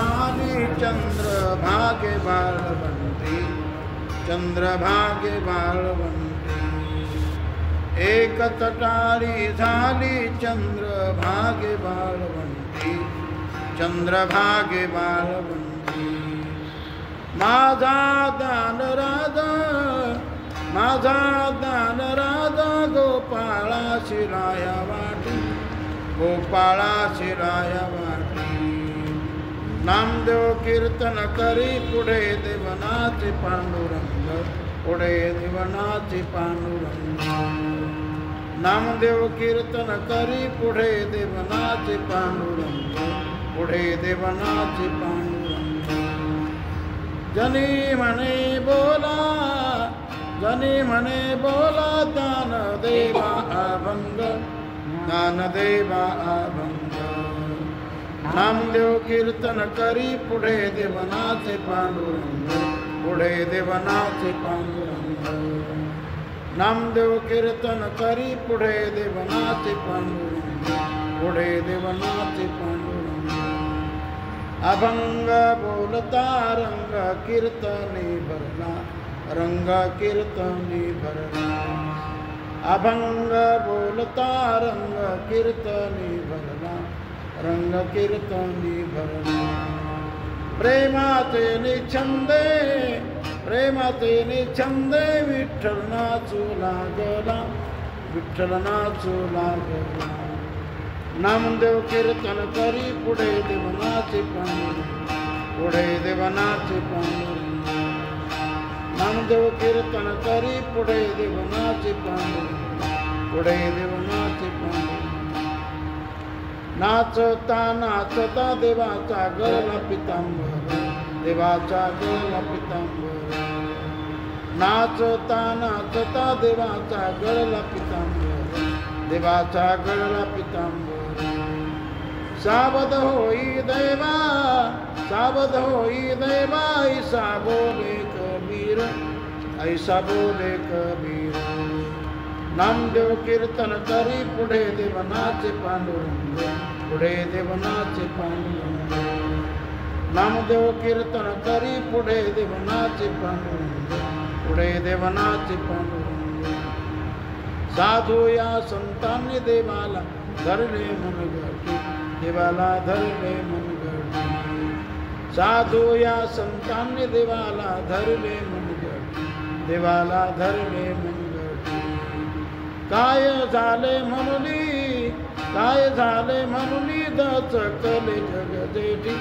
झाली चंद्रभागे बाळवंती, चंद्रभागे बाळवंती। एक तटारी झाली चंद्रभागे बाळवंती, चंद्रभागे बाळवंती। माझा दानराजा, माझा दानराजा गोपाळा शिराया वाटी, गोपाळा शिराया वाटी। नामदेव कीर्तन करी पुढे देवनाचे पांडुरंग, पुढे देवनाचे पांडुरंग। नामदेव कीर्तन करी पुढे देवनाचे पांडुरंग, पुढे देवनाचे पांडुरंग। जनी म्हणे बोला, जनी म्हणे बोला ज्ञानदेवा अभंग, ज्ञानदेवा अभंग। नामदेव कीर्तन करी पुढे देवनाचे पांडुरंग, पुढे देवनाचे पांडुरंग। नामदेव कीर्तन करी पुढे देवनाचे पांडुरंग, पुढे देवनाचे पांडुरंग। अभंग बोलता रंग कीर्तनी भरला, रंग कीर्तनी भरला। अभंग बोलता रंग कीर्तनी भरला, रंग कीर्तनी भरला। प्रेमाचे निछंदे, प्रेमाचे निछंदे विठ्ठल नाचू लागला, विठ्ठल नाचू लागला। नामदेव कीर्तन करी पुढे देवनाचे पांडुरंग, पुढे देवनाचे पांडुरंग। नामदेव कीर्तन करी पुढे देवनाचे पांडुरंग, पुढे देवनाचे पांडुरंग। नाचता नाचता देवाचा गळा पितांबर, देवाचा गळा पितांबर। नाचता नाचता देवाचा गळा पितांबर, देवाचा गळा पितांबर। सावध होई देवा, सावध होई देवा, ऐसा बोले कबीर, ऐसा बोले कबीर। नामदेव कीर्तन करी पुढे देवनाचे पांडुरंग, पुढे देवनाचे पांडुरंग। नामदेव कीर्तन करी पुढे देवनाचे पांडुरंग, पुढे देवनाचे पांडुरंग। साधू या संतांनी देवाला धरले मनगटी, देवाला धरले मनगटी। साधू या संतांनी देवाला धरले मनगटी, देवाला धरले मनगटी। काय झाले म्हणुनी, काय झाले म्हणुनी दचकले जगजेठी,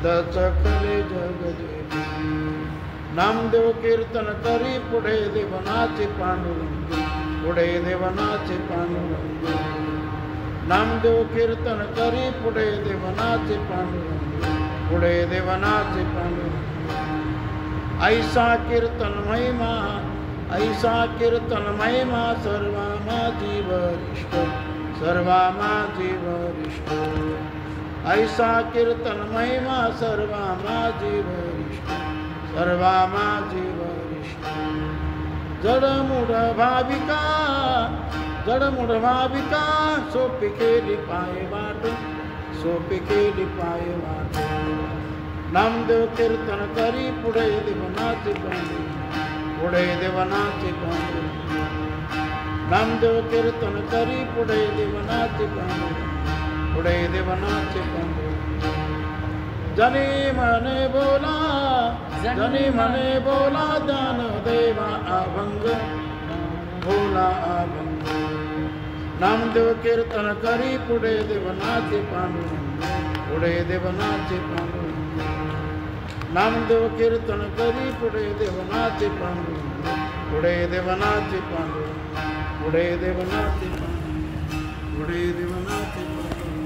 दचकले जगजेठी। नामदेव कीर्तन करी पुढे देवनाचे पांडुरंग, पुढे देवनाचे पांडुरंग। नामदेव कीर्तन करी पुढे देवनाचे पांडुरंग, पुढे देवनाचे पांडुरंग। ऐसा कीर्तन महिमा, ऐसा कीर्तन महिमा, सर्वा माझी वरिष्ठ, सर्वा माझी वरिष्ठ। ऐसा कीर्तन महिमा, सर्वा माझी वरिष्ठ, सर्वा माझी वरिष्ठ। जडमुड भाविका, जडमुड भाविका, सोपी केली पाय वाट, सोपी केली पाय वाट। नामदेव कीर्तन करी पुढे देवनाचे पांडुरंग, पुढे देवनाचे पांडुरंग। नामदेव कीर्तन करी पुढे देवनाचे पांडुरंग, पुढे देवनाचे पांडुरंग। जनी म्हणे बोला, जनी म्हणे बोला ज्ञानदेवा अभंग, बोला अभंग। नामदेव कीर्तन करी पुढे देवनाचे पांडुरंग, पुढे देवनाचे पांडुरंग। नामदेव कीर्तन करी पुढे देवनाचे पांडुरंग, पुढे देवनाचे पांडुरंग, पुढे देवनाचे पांडुरंग, पुढे देवनाचे पांडुरंग।